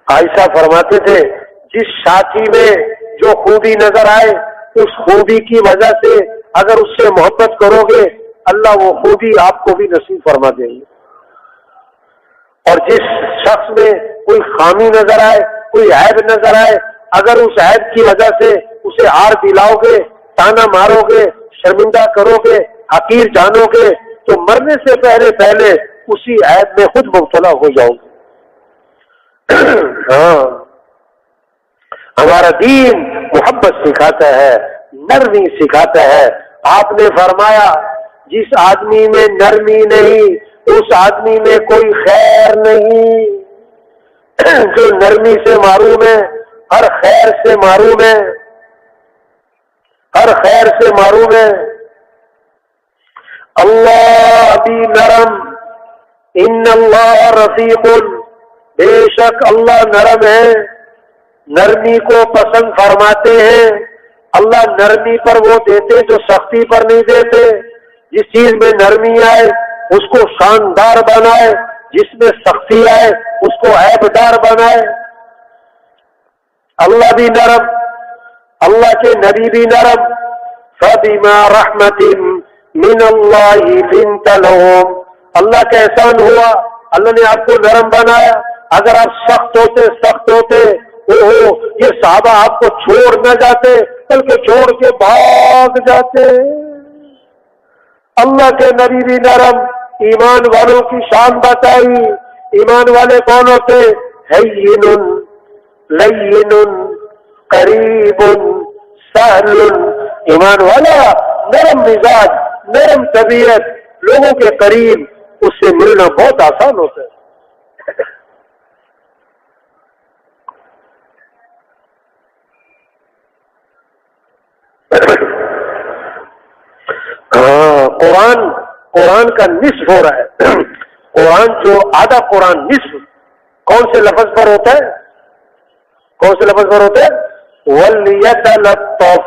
عائشہ فرماتے تھے جس ساتھی میں جو خوبی نظر آئے اس خوبی کی وجہ سے اگر اس سے محبت کرو گے اللہ وہ خوبی آپ کو بھی نصیب فرما دیں گے، اور جس شخص میں کوئی خامی نظر آئے، کوئی عیب نظر آئے، اگر اس عیب کی وجہ سے اسے ہار دلاؤ گے، تانا مارو گے، شرمندہ کرو گے، حقیر جانو گے تو مرنے سے پہلے اسی عیب میں خود مبتلا ہو جاؤ گے۔ ہاں، ہمارا دین محبت سکھاتا ہے، نرمی سکھاتا ہے۔ آپ نے فرمایا جس آدمی میں نرمی نہیں اس آدمی میں کوئی خیر نہیں، جو نرمی سے معروم ہے ہر خیر سے معروم ہے، ہر خیر سے معروم ہے۔ اللہ بھی نرم، ان اللہ رفیق، بے شک اللہ نرم ہے، نرمی کو پسند فرماتے ہیں۔ اللہ نرمی پر وہ دیتے جو سختی پر نہیں دیتے، جس چیز میں نرمی آئے اس کو شاندار بنائے، جس میں سختی آئے اس کو عیبدار بنائے۔ اللہ بھی نرم، اللہ کے نبی بھی نرم۔ فَبِمَا رَحْمَةٍ مِّنَ اللَّهِ لِنتَ لَهُمْ، اللہ کا احسان ہوا، اللہ نے آپ کو نرم بنایا۔ اگر آپ سخت ہوتے یہ صحابہ آپ کو چھوڑ نہ جاتے بلکہ چھوڑ کے بھاگ جاتے۔ اللہ کے نبی بھی نرم، ایمان والوں کی شان بتائی۔ ایمان والے کون ہوتے؟ ہین لین قریب سہل، ایمان والا نرم مزاج، نرم طبیعت، لوگوں کے قریب، اس سے ملنا بہت آسان ہوتا ہے۔ قرآن کا نصف ہو رہا ہے، قرآن جو آدھا قرآن نصف کون سے لفظ پر ہوتا ہے؟ کون سے لفظ پر ہوتا ہے؟ وَلْيَتَلَطَّفْ،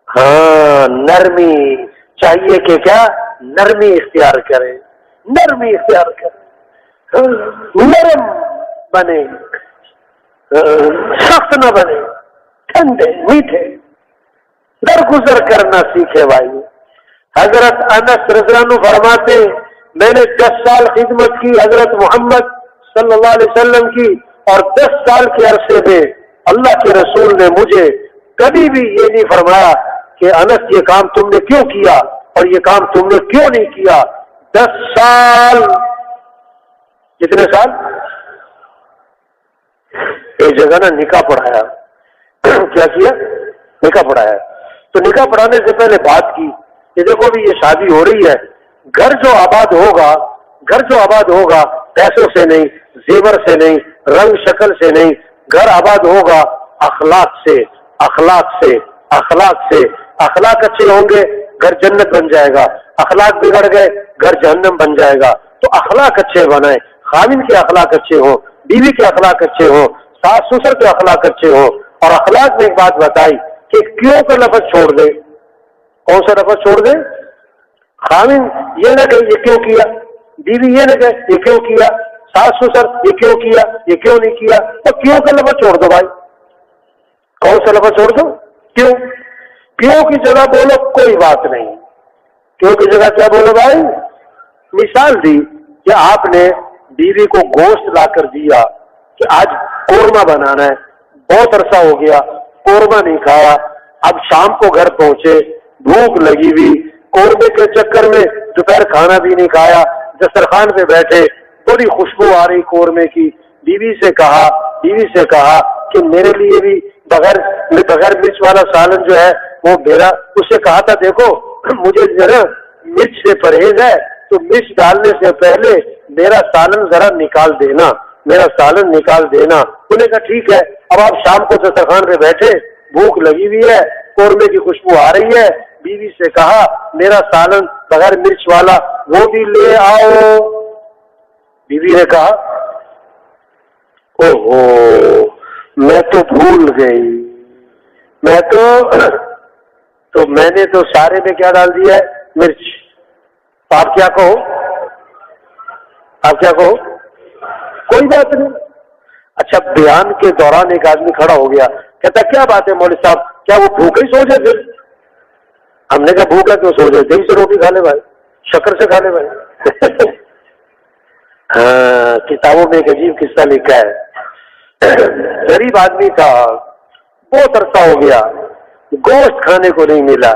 ہاں نرمی چاہیے کہ کیا؟ نرمی اختیار کریں، نرمی اختیار کریں، نرم بنے، سخت نہ بنے، ٹھنڈے میٹھے، درگزر کرنا سیکھے بھائی۔ حضرت انس رضی اللہ عنہ فرماتے میں نے 10 سال خدمت کی حضرت محمد صلی اللہ علیہ وسلم کی، اور 10 سال کے عرصے میں اللہ کے رسول نے مجھے کبھی بھی یہ نہیں فرمایا کہ انس یہ کام تم نے کیوں کیا اور یہ کام تم نے کیوں نہیں کیا۔ 10 سال، کتنے سال؟ ایک جگہ نا نکاح پڑھایا، کیا کیا؟ نکاح پڑھایا۔ تو نکاح پڑھانے سے پہلے بات کی کہ دیکھو بھی یہ شادی ہو رہی ہے، گھر جو آباد ہوگا پیسوں سے نہیں، زیور سے نہیں، رنگ شکل سے نہیں، گھر آباد ہوگا اخلاق سے، اخلاق سے، اخلاق سے۔ اخلاق اچھے ہوں گے گھر جنت بن جائے گا، اخلاق بگڑ گئے گھر جہنم بن جائے گا۔ تو اخلاق اچھے بنائیں، خاوند کے اخلاق اچھے ہوں، بیوی کے اخلاق اچھے ہوں، ساس سسر کے اخلاق اچھے ہوں۔ اور اخلاق میں ایک بات بتائی کہ کیوں کا لفظ چھوڑ دے۔ کون سا لفظ چھوڑ دے؟ خاوند یہ نہ کہ یہ کیوں کیا، بیوی یہ نہ کہ یہ کیوں کیا، ساس سسر یہ کیوں کیا، یہ کیوں نہیں کیا۔ تو کیوں کا لفظ چھوڑ دو بھائی، کون سا لفظ چھوڑ دو؟ کیوں؟ کیوں کی جگہ بولو کوئی بات نہیں، کیوں کی جگہ کیا بولو بھائی؟ مثال دی کہ آپ نے بیوی کو گوشت لا کر دیا کہ آج قورمہ بنانا ہے، بہت عرصہ ہو گیا قورمہ نہیں کھایا، اب شام کو گھر پہنچے، بھوک لگی ہوئی، قورمے کے چکر میں دوپہر کھانا بھی نہیں کھایا، دسترخوان پہ بیٹھے، بڑی خوشبو آ رہی قورمے کی۔ بیوی سے کہا کہ میرے لیے بھی بغیر مرچ والا سالن جو ہے وہ میرا، اس سے کہا تھا دیکھو مجھے ذرا مرچ سے پرہیز ہے تو مرچ ڈالنے سے پہلے میرا سالن ذرا نکال دینا، میرا سالن نکال دینا۔ انہوں نے کہا ٹھیک ہے۔ اب آپ شام کو دسترخوان پہ بیٹھے، بھوک لگی ہوئی ہے، قورمے کی خوشبو آ رہی ہے، بیوی سے کہا میرا سالن بغیر مرچ والا وہ بھی لے آؤ۔ بیوی نے کہا اوہو میں تو بھول گئی، میں نے تو سارے میں کیا ڈال دیا ہے؟ مرچ۔ آپ کیا کہو؟ کوئی بات نہیں، اچھا بیان کے دوران ایک آدمی کھڑا ہو گیا, کہتا کیا بات ہے مولوی صاحب, کیا وہ بھوکے ہی سو جائے پھر؟ ہم نے کہا بھوکا کیوں سو جائے, دہی سے روٹی کھا لے بھائی, شکر سے کھا لے بھائی. ہاں کتابوں میں ایک عجیب قصہ لکھا ہے, غریب آدمی تھا, بہت عرصہ ہو گیا گوشت کھانے کو نہیں ملا,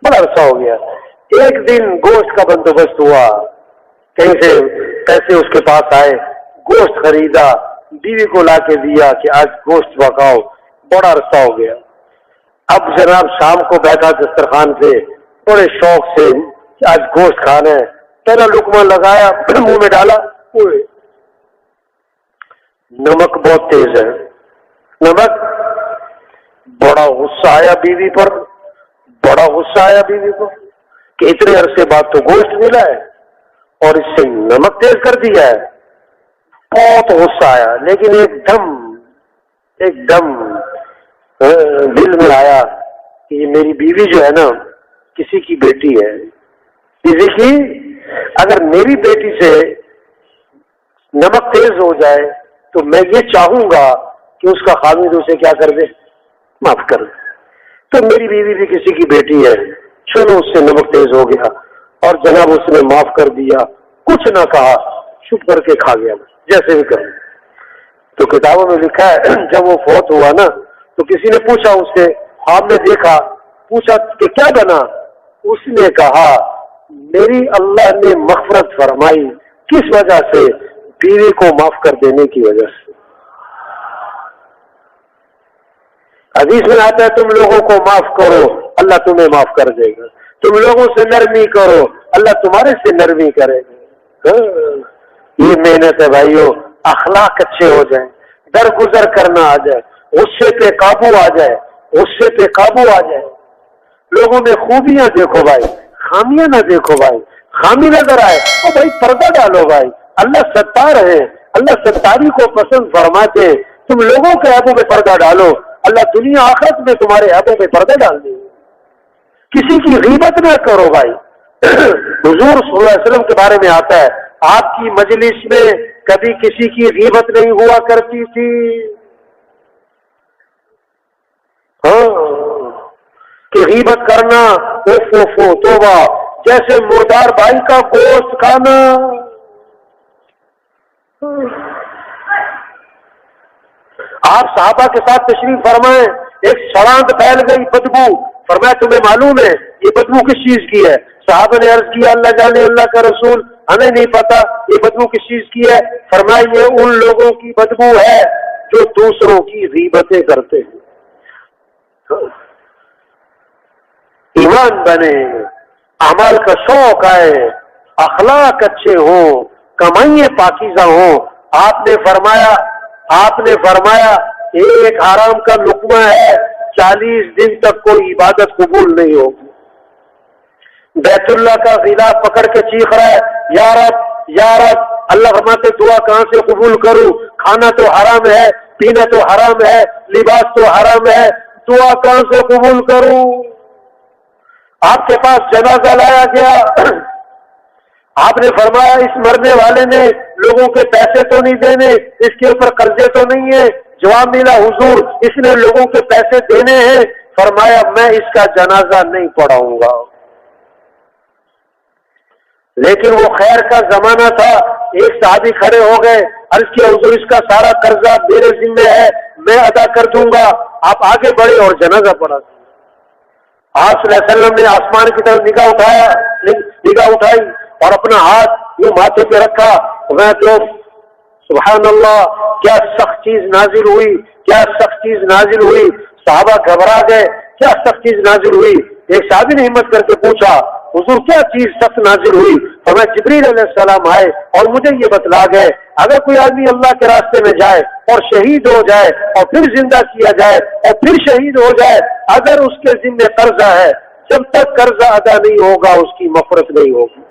بڑا عرصہ ہو گیا. ایک دن گوشت کا بندوبست ہوا, کہیں سے پیسے اس کے پاس آئے, گوشت خریدا, بیوی کو لا کے دیا کہ آج گوشت پکاؤ. بڑا عرصہ ہو گیا. اب جناب شام کو بیٹھا دسترخوان پہ بڑے شوق سے کہ آج گوشت کھانا ہے, پہلا لقمہ لگایا, منہ میں ڈالا, نمک بہت تیز ہے, نمک. بڑا غصہ آیا بیوی پر, بڑا غصہ آیا بیوی کو کہ اتنے عرصے بعد تو گوشت ملا ہے اور اس سے نمک تیز کر دیا ہے. بہت غصہ آیا, لیکن ایک دم دل میں آیا کہ یہ میری بیوی جو ہے نا کسی کی بیٹی ہے, کسی کی, اگر میری بیٹی سے نمک تیز ہو جائے تو میں یہ چاہوں گا کہ اس کا خاوند اسے کیا کر دے, معاف کر دے. تو میری بیوی بھی کسی کی بیٹی ہے, چلو اس سے نمک تیز ہو گیا اور جناب اس نے معاف کر دیا, کچھ نہ کہا, چپ کر کے کھا گیا جیسے بھی کرے. تو کتابوں میں لکھا ہے جب وہ فوت ہوا نا تو کسی نے پوچھا اس سے, خواب میں دیکھا, پوچھا کہ کیا بنا, اس نے کہا میری اللہ نے مغفرت فرمائی, کس وجہ سے, بیوی کو معاف کر دینے کی وجہ سے. حدیث میں آتا ہے تم لوگوں کو معاف کرو اللہ تمہیں معاف کر دے گا, تم لوگوں سے نرمی کرو اللہ تمہارے سے نرمی کرے گا. یہ محنت ہے بھائیو, اخلاق اچھے ہو جائیں, درگزر کرنا آ جائے, غصے پہ قابو آ جائے, غصے پہ قابو آ جائے. لوگوں میں خوبیاں دیکھو بھائی, خامیاں نہ دیکھو بھائی. خامی نظر آئے تو بھائی پردہ ڈالو بھائی, اللہ ستار ہے, اللہ ستاری کو پسند فرماتے. تم لوگوں کے عیبوں میں پردہ ڈالو, اللہ دنیا آخرت میں تمہارے عیبوں میں پردہ ڈال دے. کسی کی غیبت نہ کرو بھائی. حضور صلی اللہ علیہ وسلم کے بارے میں آتا ہے آپ کی مجلس میں کبھی کسی کی غیبت نہیں ہوا کرتی تھی. کہ غیبت کرنا توبہ, جیسے مردار بھائی کا گوشت کھانا. آپ صحابہ کے ساتھ تشریف فرمائیں, ایک سڑانگ پھیل گئی بدبو, فرمایا تمہیں معلوم ہے یہ بدبو کس چیز کی ہے؟ صحابہ نے عرض کیا اللہ جانے اللہ کا رسول, ہمیں نہیں پتا یہ بدبو کس چیز کی ہے. فرمایا یہ ان لوگوں کی بدبو ہے جو دوسروں کی غیبتیں کرتے ہیں. ایمان بنے, اعمال کا شوق آئے, اخلاق اچھے ہوں, کمائیاں پاکیزہ ہوں. آپ نے فرمایا ایک حرام کا لقمہ ہے 40 دن تک کوئی عبادت قبول نہیں ہوگی. بیت اللہ کا غلاف پکڑ کے چیخ رہا ہے یا رب یا رب, اللہ فرماتے دعا کہاں سے قبول کروں, کھانا تو حرام ہے, پینا تو حرام ہے, لباس تو حرام ہے, دعا کہاں سے قبول کروں. آپ کے پاس جنازہ لایا گیا, آپ نے فرمایا اس مرنے والے نے لوگوں کے پیسے تو نہیں دینے, اس کے اوپر قرضے تو نہیں ہے. جواب ملا حضور اس نے لوگوں کے پیسے دینے ہیں. فرمایا میں اس کا جنازہ نہیں پڑھاؤں گا. لیکن وہ خیر کا زمانہ تھا, ایک صحابی کھڑے ہو گئے, عرض کیا حضور اس کا سارا قرضہ میرے ذمہ ہے, میں ادا کر دوں گا. آپ آگے بڑھے اور جنازہ پڑھا. آپ صلی اللہ علیہ وسلم نے آسمان کی طرف نگاہ اٹھائی اور اپنا ہاتھ یوں ماتھے پہ رکھا. میں تو سبحان اللہ, کیا سخت چیز نازل ہوئی, کیا سخت چیز نازل ہوئی. صحابہ گھبرا گئے, کیا سخت چیز نازل ہوئی. ایک صحابی نے ہمت کر کے پوچھا حضور کیا چیز سخت نازل ہوئی. اور میں جبریل علیہ السلام آئے اور مجھے یہ بتلا گئے اگر کوئی آدمی اللہ کے راستے میں جائے اور شہید ہو جائے اور پھر زندہ کیا جائے اور پھر شہید ہو جائے, اگر اس کے ذمہ قرضہ ہے, جب تک قرضہ ادا نہیں ہوگا اس کی مغفرت نہیں ہوگی.